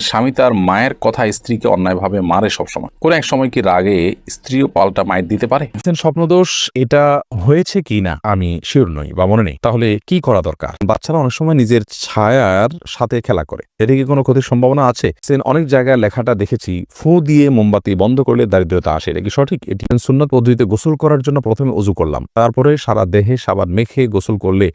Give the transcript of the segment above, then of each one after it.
স্বামী তার মায়ের কথা স্ত্রীকে অন্যায়ভাবে মারে সবসময়, কোন এক সময় কি রাগে স্ত্রীও পাল্টা মায়ের দিতে পারে? স্বপ্নদোষ এটা হয়েছে কি না আমি শিওর নই বা মনে নেই। তাহলে কি করা দরকার? বাচ্চারা অনেক সময় নিজের ছায়ার সাথে খেলা করে, এটা কি কোনো ক্ষতির সম্ভাবনা আছে? অনেক জায়গায় লেখাটা দেখেছি, ফু দিয়ে মোমবাতি বন্ধ করলে দারিদ্রতা আসে, এটা কি সঠিক? এটি সুন্নত পদ্ধতিতে গোসল করার জন্য প্রথমে ওযু করলাম, তারপরে সারা দেহে সাবান মেখে গোসল করলে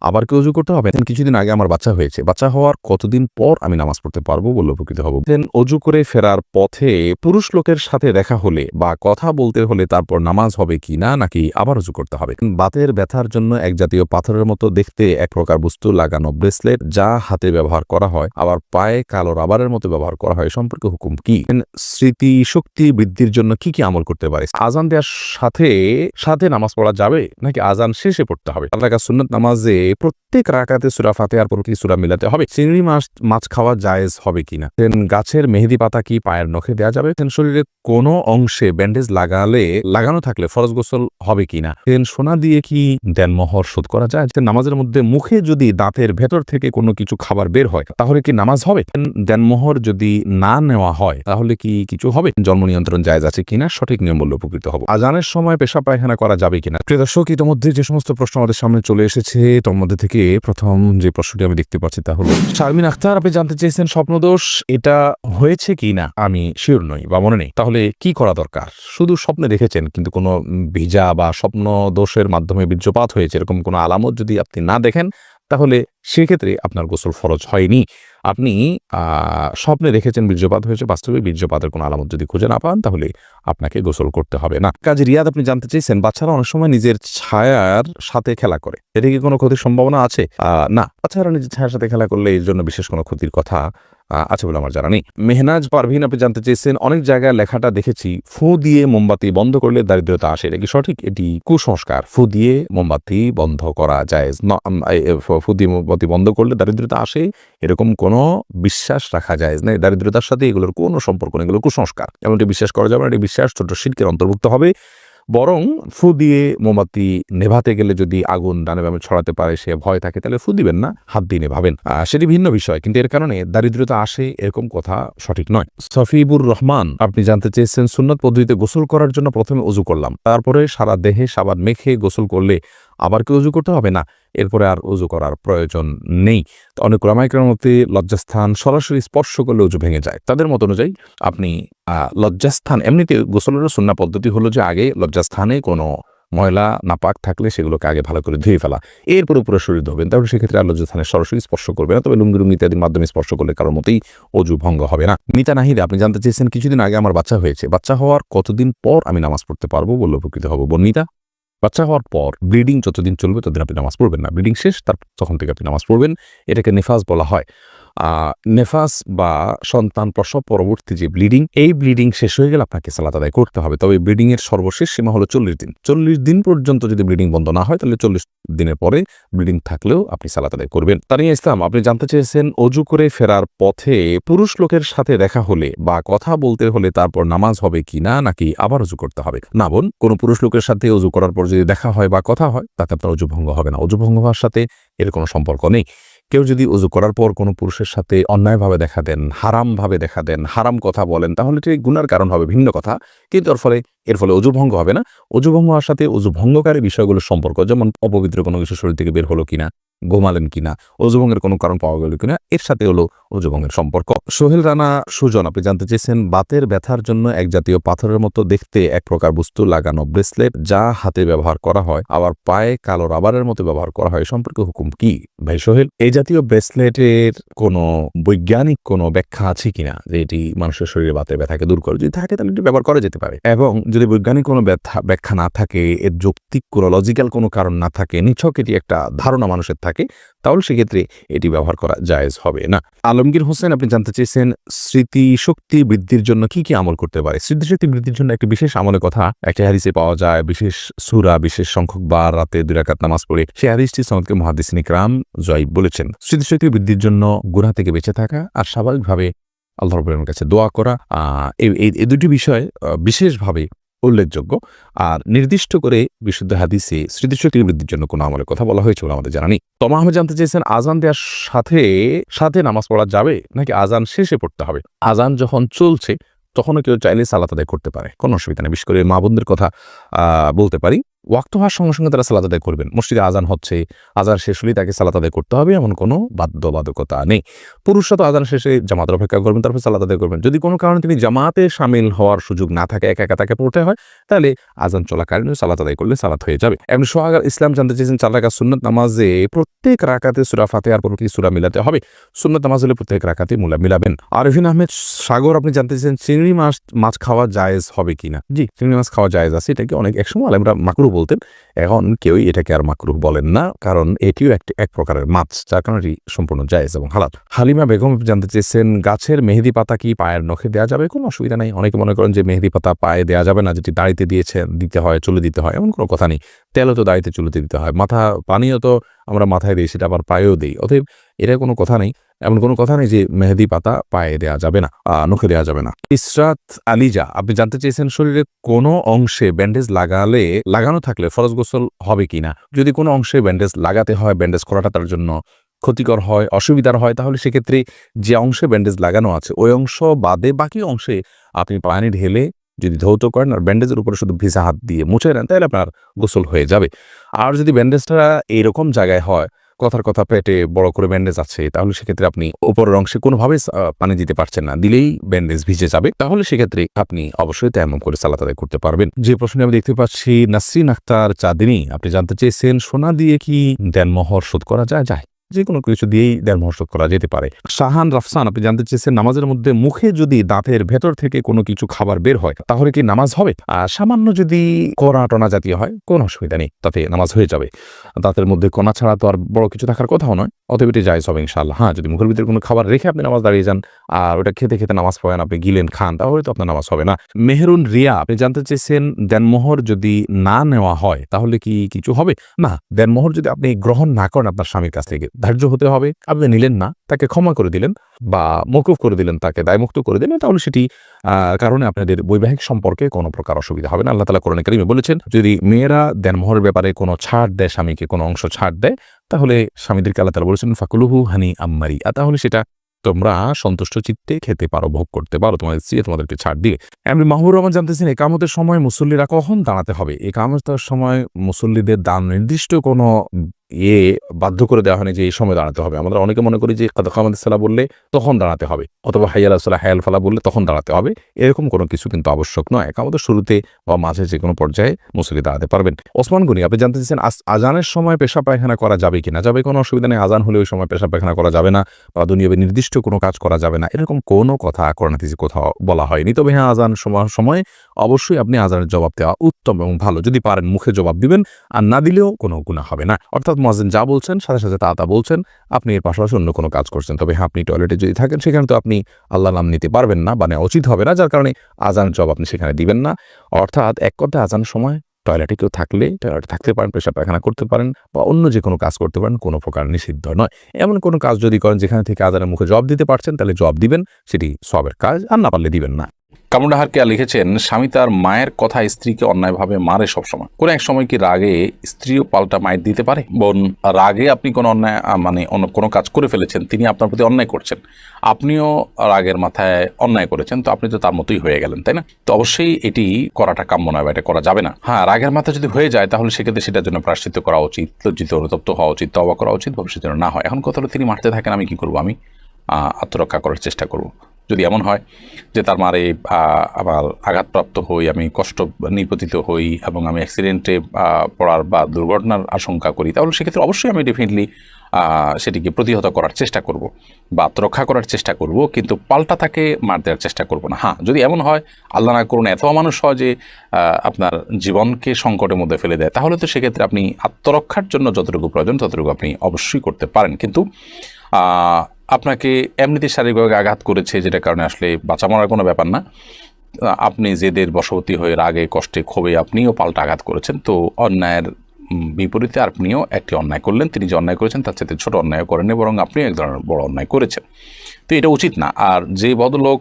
আবার কি ওযু করতে হবে? কিছুদিন আগে আমার বাচ্চা হয়েছে, বাচ্চা হওয়ার কতদিন পর আমি নামাজ পড়তে পারবো বলে উপকৃত হব? ওযু করে ফেরার পথে পুরুষ লোকের সাথে দেখা হলে বা কথা বলতে হলে তারপর নামাজ হবে কিনা, নাকি আবার ওযু করতে হবে? বাতের ব্যথার জন্য এক জাতীয় পাথরের মতো দেখতে এক প্রকার বস্তু লাগানো ব্রেসলেট, যা হাতে ব্যবহার করা হয় আবার পায়ে কালো রাবারের মতো ব্যবহার করা হয়, সম্পর্কে হুকুম কি? স্মৃতি শক্তি বৃদ্ধির জন্য কি কি আমল করতে পারে? আজান দেওয়ার সাথে সাথে নামাজ পড়া যাবে, নাকি আজান শেষে পড়তে হবে? সুন্নত নামাজে প্রত্যেক রাকাতে সূরা ফাতিহার প্রতি সূরা মিলাতে হবে। চিংড়ি মাছ খাওয়া জায়েজ হবে কিনা? গাছের মেহেদি পাতা কি পায়ের নখে দেওয়া যাবে? শরীরে কোনো অংশে ব্যান্ডেজ লাগানো থাকলে ফরজ গোসল হবে কিনা? সোনা দিয়ে কি দেনমোহর শোধ করা যায়? নামাজের মধ্যে মুখে যদি দাঁতের ভেতর থেকে কোনো কিছু খাবার বের হয় তাহলে কি নামাজ হবে? দেনমোহর যদি না নেওয়া হয় তাহলে কি কিছু হবে? জন্ম নিয়ন্ত্রণ জায়েজ আছে কিনা? সঠিক নিয়ম বললে উপকৃত হবে। আজানের সময় পেশাব পায়খানা করা যাবে কিনা? প্রিয় দর্শক, ইতিমধ্যে যে সমস্ত প্রশ্ন আমাদের সামনে চলে এসেছে, তোর মধ্যে থেকে প্রথম যে প্রশ্নটি আমি দেখতে পাচ্ছি তা হলো শারমিন আখতার, আপনি জানতে চেয়েছেন স্বপ্নদোষ এটা হয়েছে কি না আমি শিওর নই বা মনে নেই। তাহলে কি করা দরকার? শুধু স্বপ্নে দেখেছেন কিন্তু কোনো ভিজা বা স্বপ্ন দোষের মাধ্যমে বীর্যপাত হয়েছে এরকম কোনো আলামত যদি আপনি না দেখেন, তাহলে সেক্ষেত্রে আপনার গোসল ফরজ হয়নি। আপনি স্বপ্নে দেখেছেন বীর্যপাত হয়েছে, বাস্তবে বীর্যপাতের কোনো আলামত যদি খুঁজে না পান তাহলে আপনাকে গোসল করতে হবে না। কাজী রিয়াদ, আপনি জানতে চেয়েছেন বাচ্চারা অনেক সময় নিজের ছায়ার সাথে খেলা করে, এটা কি কোনো ক্ষতির সম্ভাবনা আছে? না, বাচ্চারা নিজের ছায়ার সাথে খেলা করলে এর জন্য বিশেষ কোনো ক্ষতির কথা আছে বলে আমার জানা নেই। মেহনাজ পারভিন, আপনি জানতে চেয়েছেন অনেক জায়গায় লেখাটা দেখেছি, ফু দিয়ে মোমবাতি বন্ধ করলে দারিদ্রতা আসে, এটা কি সঠিক? এটি কুসংস্কার। ফু দিয়ে মোমবাতি বন্ধ করা জায়েজ না। ফু দিয়ে মোমবাতি বন্ধ করলে দারিদ্রতা আসে এরকম কোনো বিশ্বাস রাখা জায়েজ না। দারিদ্রতার সাথে এগুলোর কোনো সম্পর্ক নেই, এগুলো কুসংস্কার, এমনটি বিশ্বাস করা যাবে না। এটি বিশ্বাস ছোট শিরকের অন্তর্ভুক্ত হবে। বরং ফু দিয়ে মোমবাতি নেভাতে গেলে যদি আগুন ডানে বামে ছড়াতে পারে সে ভয় থাকে, তাহলে ফু দিবেন না, হাত দিয়ে নেভাবেন, সেটি ভিন্ন বিষয়। কিন্তু এর কারণে দারিদ্রতা আসে এরকম কথা সঠিক নয়। সফিবুর রহমান, আপনি জানতে চেয়েছেন সুন্নত পদ্ধতিতে গোসল করার জন্য প্রথমে ওযু করলাম, তারপরে সারা দেহে সাবান মেখে গোসল করলে আবার কি ওযু করতে হবে? না, এরপরে আর ওযু করার প্রয়োজন নেই। অনেক উলামায়ে মতে লজ্জাস্থান সরাসরি স্পর্শ করলে ওযু ভেঙে যায়। তাদের মত অনুযায়ী আপনি লজ্জাস্থান, এমনিতে গোসলের সুন্নাহ পদ্ধতি হলো যে আগে লজ্জাস্থানে কোনো ময়লা নাপাক থাকলে সেগুলোকে আগে ভালো করে ধুয়ে ফেলা, এরপর পুরো শরীর ধোবেন, তাহলে সেক্ষেত্রে আর লজ্জাস্থানে সরাসরি স্পর্শ করবে না। তবে লুঙ্গি ইত্যাদির মাধ্যমে স্পর্শ করলে কারোর মতেই ওযু ভঙ্গ হবে না। মিতা নাহিদা, আপনি জানতে চেয়েছেন কিছুদিন আগে আমার বাচ্চা হয়েছে, বাচ্চা হওয়ার কতদিন পর আমি নামাজ পড়তে পারবো বলে উপকৃত হব? বর্ণিতা, বাচ্চা হওয়ার পর ব্লিডিং যতদিন চলবে ততদিন আপনি নামাজ পড়বেন না। ব্লিডিং শেষ, তখন থেকে আপনি নামাজ পড়বেন। এটাকে নেফাস বলা হয়। নেফাস বা সন্তান প্রসব পরবর্তী যে ব্লিডিং, এই ব্লিডিং শেষ হয়ে গেলে আপনাকে সালাত আদায় করতে হবে। তবে ব্লিডিং এর সর্বশেষ সীমা হলো 40 দিন। 40 দিন পর্যন্ত যদি ব্লিডিং বন্ধ না হয় তাহলে 40 দিনের পরে ব্লিডিং থাকলেও আপনি সালাত আদায় করবেন। তানিয়া ইসলাম, আপনি জানতে চেয়েছেন ওযু করে ফেরার পথে পুরুষ লোকের সাথে দেখা হলে বা কথা বলতে হলে তারপর নামাজ হবে কিনা, নাকি আবার ওযু করতে হবে? না বোন, কোনো পুরুষ লোকের সাথে ওযু করার পর যদি দেখা হয় বা কথা হয় তাতে আপনার ওযু ভঙ্গ হবে না। ওযু ভঙ্গ হওয়ার সাথে এর কোনো সম্পর্ক নেই। কেউ যদি ওযু করার পর কোনো পুরুষের সাথে অন্যায়ভাবে দেখা দেন, হারামভাবে দেখা দেন, হারাম কথা বলেন, তাহলে এটি গুনার কারণ হবে, ভিন্ন কথা। কিন্তু এর ফলে ওযু ভঙ্গ হবে না। ওযু ভঙ্গ হওয়ার সাথে ওযু ভঙ্গকারী বিষয়গুলোর সম্পর্ক, যেমন অপবিত্র কোনো কিছু শরীর থেকে বের হলো কিনা, ঘুমালেন কিনা, ওযু ভঙ্গের কোনো কারণ পাওয়া গেল কিনা, এর সাথে হলো ওযু ভঙ্গের সম্পর্ক। সোহেল রানা সুজন, আপনি জানতে চেয়েছেন বাতের ব্যথার জন্য এক জাতীয় পাথরের মতো দেখতে এক প্রকার বস্তু লাগানো ব্রেসলেট, যা হাতে ব্যবহার করা হয় আবার পায়ে কালো রাবারের মতো ব্যবহার করা হয়, সম্পর্কে হুকুম কি? ভাই সোহেল, এই জাতীয় ব্রেসলেটের কোনো বৈজ্ঞানিক কোনো ব্যাখ্যা আছে কিনা যে এটি মানুষের শরীরে বাতের ব্যথাকে দূর করে? যদি থাকে তাহলে এটি ব্যবহার করা যেতে পারে। এবং যদি বৈজ্ঞানিক কোনো ব্যাখ্যা না থাকে, এর যৌক্তিক কোনো লজিক্যাল কোনো কারণ না থাকে, নিছক এটি একটা ধারণা মানুষের থাকে, তাহলে সেক্ষেত্রে এটি ব্যবহার করা জায়েজ হবে না। আলমগীর হোসেন, আপনি জানতে চেয়েছেন স্মৃতি শক্তি বৃদ্ধির জন্য কি কি আমল করতে পারে? স্মৃতিশক্তি বৃদ্ধির জন্য একটি বিশেষ আমলের কথা একটা হাদিসে পাওয়া যায়, বিশেষ সূরা, বিশেষ সংখ্যক বার রাতে 2 রাকাত নামাজ পড়ে। সেই হাদিসটি সনদকে মুহাদ্দিসিন ইকরাম জয়ীব বলেছেন। স্মৃতিশক্তি বৃদ্ধির জন্য গুনাহ থেকে বেঁচে থাকা আর স্বাভাবিকভাবে আল্লাহর কাছে দোয়া করা, এই দুটি বিষয় বিশেষভাবে উল্লেখযোগ্য। আর নির্দিষ্ট করে বিশুদ্ধ হাদিসে স্মৃতিশক্তি বৃদ্ধির জন্য কোনো আমলের কথা বলা হয়েছে বলে আমাদের জানা নেই। তমা আহমেদ জানতে চেয়েছেন, আজান দেওয়ার সাথে সাথে নামাজ পড়া যাবে নাকি আজান শেষে পড়তে হবে? আজান যখন চলছে তখনও কেউ চাইলে সালাত আদায় করতে পারে, কোনো অসুবিধা নেই। বিশেষ করে মা বোনদের কথা বলতে পারি, ওয়াক্ত হওয়ার সঙ্গে সঙ্গে তারা সালাত আদায় করবেন। মসজিদে আজান হচ্ছে, আজান শেষ হলেই তাকে সালাত আদায় করতে হবে এমন কোনো বাধ্যবাধকতা নেই। পুরুষরা তো আজান শেষে জামাতের অপেক্ষা করবেন, তারপর সালাত আদায় করবেন। যদি কোনো কারণে তিনি জামাতে শামিল হওয়ার সুযোগ না থাকে, একা একা তাকে পড়তে হয়, তাহলে আজান চলাকালীন সালাত আদায় করলে সালাত হয়ে যাবে। এমনি সোহাগ ইসলাম জানতে চেয়েছেন, 4 রাকাত সুন্নত নামাজে প্রত্যেক রাকাতে সূরা ফাতিহার পর কি সূরা মিলাতে হবে? সুন্নত নামাজ হলে প্রত্যেক রাকাতে মিলাবেন। আরফিন আহমেদ সাগর আপনি জানতে চেয়েছেন, চিংড়ি মাছ খাওয়া জায়েজ হবে কিনা? জি, চিংড়ি মাছ খাওয়া জায়েজ আছে। এটাকে একসময় আলেমরা মাকরুহ বলতেন, এখন কেউই এটাকে আর মাকরুহ বলেন না, কারণ এটিও এক প্রকারের মাছ, যার কারণে এটি সম্পূর্ণ জায়েজ এবং হালাল। হালিমা বেগম জানতে চেয়েছেন, গাছের মেহেদি পাতা কি পায়ের নখে দেওয়া যাবে? কোনো অসুবিধা নেই। অনেকে মনে করেন যে মেহেদি পাতা পায়ে দেওয়া যাবে না, যেটি দাড়িতে দিতে হয়, চুলে দিতে হয়, এমন কোনো কথা নেই। তেলও তো দাড়িতে চুলেতে দিতে হয়, পানিও তো আমরা মাথায় দিই, সেটা আবার পায়েও দিই। অতএব এটা কোনো কথা নেই, এমন কোনো কথা নেই যে মেহেদি পাতা পায়ে দেওয়া যাবে না, নখে দেওয়া যাবে না। ইসরাত আলিজা আপনি জানতে চেয়েছেন, শরীরে কোনো অংশে ব্যান্ডেজ লাগানো থাকলে ফরজ গোসল হবে কিনা? যদি কোনো অংশে ব্যান্ডেজ লাগাতে হয়, ব্যান্ডেজ করাটা তার জন্য ক্ষতিকর হয়, অসুবিধার হয়, তাহলে সেক্ষেত্রে যে অংশে ব্যান্ডেজ লাগানো আছে ওই অংশ বাদে বাকি অংশে আপনি পানি ঢেলে যদি ধৌত করেন আর ব্যান্ডেজের উপরে শুধু ভিজা হাত দিয়ে মুছে নেন, তাহলে আপনার গোসল হয়ে যাবে। আর যদি ব্যান্ডেজটা এইরকম জায়গায় হয়, কথার কথা পেটে বড় করে ব্যান্ডেজ আছে, তাহলে সেক্ষেত্রে আপনি উপরের অংশে কোনোভাবে পানি দিতে পারছেন না, দিলেই ব্যান্ডেজ ভিজে যাবে, তাহলে সেক্ষেত্রে আপনি অবশ্যই তেমন করে সালাত আদায় করতে পারবেন। যে প্রশ্নে আমি দেখতে পাচ্ছি, নাসরিন আক্তার চাঁদিনী আপনি জানতে চেয়েছেন, সোনা দিয়ে কি দেনমোহর শোধ করা যায়? যে কোনো কিছু দিয়েই দেনমোহর শোধ করা যেতে পারে। শাহান রাফসান আপনি জানতে চেয়েছেন, নামাজের মধ্যে মুখে যদি দাঁতের ভেতর থেকে কোনো কিছু খাবার বের হয় তাহলে কি নামাজ হবে? সামান্য যদি কোনা টোনা জাতীয় হয় কোনো অসুবিধা নেই, তাতে নামাজ হয়ে যাবে। দাঁতের মধ্যে কোনা ছাড়া তো আর বড় কিছু থাকার কথাও নয়, অতএব এটি জায়েজ হবে ইনশাআল্লাহ। হ্যাঁ, যদি মুখের ভিতরে কোনো খাবার রেখে আপনি নামাজ দাঁড়িয়ে যান আর ওটা খেতে খেতে নামাজ পড়েন, আপনি গিলেন খান, তাহলে তো আপনার নামাজ হবে না। মেহরুন রিয়া আপনি জানতে চেয়েছেন, দেনমোহর যদি না নেওয়া হয় তাহলে কি কিছু হবে? না, দেনমোহর যদি আপনি গ্রহণ না করেন আপনার স্বামীর কাছ থেকে, ধার্য হতে হবে, আপনি নিলেন না, তাকে ক্ষমা করে দিলেন বা মওকুফ করে দিলেন, তাকে দায়মুক্ত করে দিলেন, তাহলে সেটি কারণে আপনাদের বৈবাহিক সম্পর্কে কোনো প্রকার অসুবিধা হবে না। আল্লাহ তাআলা কোরআনে কারীমে বলেছেন, যদি মেয়েরা দেনমোহরের ব্যাপারে কোনো ছাড় দেয়, স্বামীকে কোনো অংশ ছাড় দেয়, তাহলে স্বামীদেরকে আল্লাহ তাআলা বলেছেন, ফাকুলুহু হানিআম মারিআ, তাহলে সেটা তোমরা সন্তুষ্ট চিত্তে খেতে পারো, ভোগ করতে পারো, তোমাদের স্ত্রী তোমাদেরকে ছাড় দিয়ে। এমনি মাহবুর রহমান জানতেছেন, একামতের সময় মুসল্লিরা কখন দাঁড়াতে হবে? একামতের সময় মুসল্লিদের নির্দিষ্ট কোনো বাধ্য করে দেওয়া হয়নি যে এই সময় দাঁড়াতে হবে। আমরা অনেকে মনে করি যে কাদাকামাতিস সালাহ বললে তখন দাঁড়াতে হবে, অথবা হাইয়া আলাস সালাহ হায়াল ফালাহ বললে তখন দাঁড়াতে হবে, এরকম কোনো কিছু কিন্তু আবশ্যক নয়। একামতের শুরুতে বা মাঝে যে কোনো পর্যায়ে মুসল্লি দাঁড়াতে পারবেন। ওসমান গনি আপনি জানতে চাইছেন, আজানের সময় পেশাব পায়খানা করা যাবে কিনা? যাবে, কোনো অসুবিধা নেই। আজান হলে ওই সময় পেশাব পায়খানা করা যাবে না বা দুনিয়াবে নির্দিষ্ট কোনো কাজ করা যাবে না, এরকম কোনো কথা কোরআন হাদিসে কোথাও বলা হয়নি। তবে হ্যাঁ, আজান সময় অবশ্যই আপনি আজানের জবাব দেওয়া উত্তম এবং ভালো। যদি পারেন মুখে জবাব দিবেন, আর না দিলেও কোনো গুনাহ হবে না। অর্থাৎ মুয়াজ্জিন যা বলছেন সাথে সাথে তা বলছেন, আপনি এর পাশাপাশি অন্য কোনো কাজ করছেন। তবে হ্যাঁ, আপনি টয়লেটে যদি থাকেন সেখানে তো আপনি আল্লাহ নাম নিতে পারবেন না, মানে উচিত হবে না, যার কারণে আজানের জবাব আপনি সেখানে দিবেন না। অর্থাৎ এক কথায় আজানের সময় টয়লেটে কেউ থাকলে টয়লেটে থাকতে পারেন, পেশাব পায়খানা করতে পারেন বা অন্য যে কোনো কাজ করতে পারেন, কোনো প্রকার নিষিদ্ধ নয়। এমন কোনো কাজ যদি করেন যেখানে থেকে আজানের মুখে জবাব দিতে পারছেন, তাহলে জবাব দিবেন, সেটি সবের কাজ, আর না পারলে দিবেন না। কামরুন্নাহার কেয়া লিখেছেন, স্বামী তার মায়ের কথা স্ত্রীকে অন্যায়ভাবে মারে সবসময়, কোনো এক সময় কি রাগে স্ত্রীও পাল্টা মায়ের দিতে পারে? বোন, রাগে আপনি কোনো অন্যায় অন্য কোনো কাজ করে ফেলেছেন, তিনি আপনার প্রতি অন্যায় করছেন, আপনিও রাগের মাথায় অন্যায় করেছেন, তো আপনি তো তার মতোই হয়ে গেলেন, তাই না? তো অবশ্যই এটি করাটা কাম্য নয় বা এটা করা যাবে না। হ্যাঁ, রাগের মাথা যদি হয়ে যায় তাহলে সেক্ষেত্রে সেটার জন্য প্রায়শ্চিত্ত করা উচিত, লজ্জিত অনুতপ্ত হওয়া উচিত, তওবা করা উচিত, ভবিষ্যতে যেন না হয়। এখন কথা হলো, তিনি মারতে থাকেন, আমি কি করবো? আমি আত্মরক্ষা করার চেষ্টা করব। যদি এমন হয় যে তার মারে আমার আঘাতপ্রাপ্ত হই, আমি কষ্ট নিপতিত হই এবং আমি অ্যাক্সিডেন্টে পড়ার বা দুর্ঘটনার আশঙ্কা করি, তাহলে সেক্ষেত্রে অবশ্যই আমি ডেফিনেটলি সেটিকে প্রতিহত করার চেষ্টা করব বা আত্মরক্ষা করার চেষ্টা করব, কিন্তু পাল্টা তাকে মার দেওয়ার চেষ্টা করব না। হ্যাঁ, যদি এমন হয়, আল্লাহ না করুন এত মানুষ হয় যে আপনার জীবনকে সংকটের মধ্যে ফেলে দেয়, তাহলে তো সেক্ষেত্রে আপনি আত্মরক্ষার জন্য যতটুকু প্রয়োজন ততটুকু আপনি অবশ্যই করতে পারেন। কিন্তু আপনাকে এমনিতে শারীরিকভাবে আঘাত করেছে, যেটার কারণে আসলে বাঁচা মরার কোনো ব্যাপার না, আপনি জেদের বশবর্তী হয়ে রাগে কষ্টে ক্ষোভে আপনিও পাল্টা আঘাত করেছেন, তো অন্যায়ের বিপরীতে আপনিও একটি অন্যায় করলেন। তিনি যে অন্যায় করেছেন তার চেয়ে ছোট অন্যায় করেননি, বরং আপনিও এক ধরনের বড় অন্যায় করেছেন। তো এটা উচিত না। আর যে ভদ্রলোক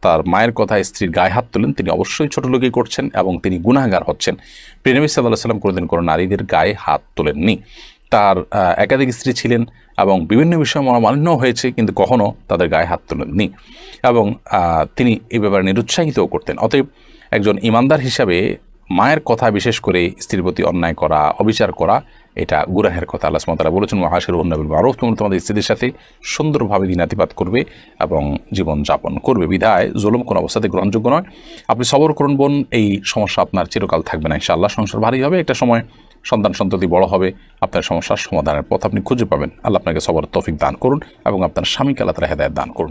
তার মায়ের কথায় স্ত্রীর গায়ে হাত তোলেন তিনি অবশ্যই ছোট লোকই করছেন এবং তিনি গুনাহগার হচ্ছেন। প্রিয় নবী সাল্লাল্লাহু আলাইহি ওয়াসাল্লাম কোনোদিন কোনো নারীদের গায়ে হাত তোলেননি। তার একাধিক স্ত্রী ছিলেন এবং বিভিন্ন বিষয়ে মনোমালিন্য হয়েছে, কিন্তু কখনও তাদের গায়ে হাত তোলেননি এবং তিনি এই ব্যাপারে নিরুৎসাহিতও করতেন। অতএব একজন ইমানদার হিসাবে মায়ের কথা, বিশেষ করে স্ত্রীর প্রতি অন্যায় করা, অবিচার করা, এটা গুনাহের কথা। আল্লাহ সুবহানাহু ওয়া তাআলা বলেছেন, ওয়াশিরুহুন্না বিল মারুফ, তোমরা তোমাদের স্ত্রীদের সাথে সুন্দরভাবে দিনাতিপাত করবে এবং জীবন যাপন করবে। বিধায় জুলুম কোনো অবস্থাতে গ্রহণযোগ্য নয়। আপনি সবর করুন বোন, এই সমস্যা আপনার চিরকাল থাকবে না ইনশাআল্লাহ। সংসার ভারী হবে, একটা সময় সন্তান সন্ততি বড় হবে, আপনার সমস্যার সমাধানের পথ আপনি খুঁজে পাবেন। আল্লাহ আপনাকে সবর তৌফিক দান করুন এবং আপনার স্বামীকে আল্লাহ তাআলা হেদায়েত দান করুন।